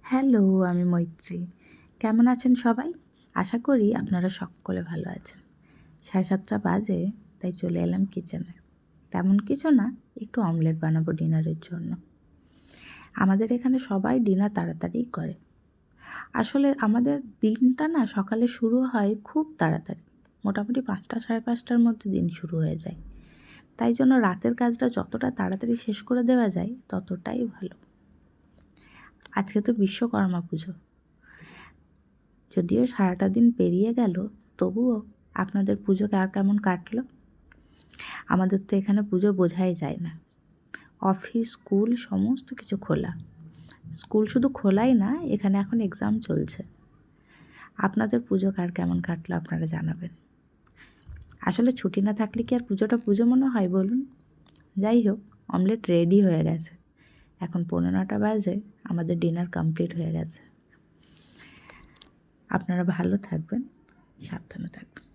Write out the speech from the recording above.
Hello, আমি মৈত্রী। কেমন আছেন সবাই? আশা করি আপনারা সকলে ভালো আছেন। 7:30 বাজে, তাই চলে এলাম কিচেনে। তেমন কিছু না, একটু অমলেট বানাবো ডিনারের জন্য। আমাদের এখানে সবাই ডিনার তাড়াতাড়িই করে। আসলে আমাদের দিনটা না সকালে শুরু হয় খুব তাড়াতাড়ি। মোটামুটি 5টা 5:30টার মধ্যে দিন শুরু হয়ে যায়। তাই জন্য রাতের কাজটা যতটা তাড়াতাড়ি শেষ করে দেওয়া যায় ততটাই ভালো। আজকে তো বিশ্বকর্মা পুজো। যদিও সারাটা দিন পেরিয়ে গেল, তবুও আপনাদের পুজো কেমন কাটলো? আমাদের তো এখানে পুজো বোঝাই যায় না। অফিস, স্কুল সমস্ত কিছু খোলা। স্কুল শুধু খোলাই না, এখানে এখন এক্সাম চলছে। আপনাদের পুজো কেমন কাটলো আপনারা জানাবেন। আসলে ছুটি না থাকলে কি আর পুজোটা পুজো মনে হয় বলুন? যাই হোক, অমলেট রেডি হয়ে গেছে। এখন 9:15 বাজে, আমাদের ডিনার কমপ্লিট হয়ে গেছে। আপনারা ভালো থাকবেন, সাবধানে থাকবেন।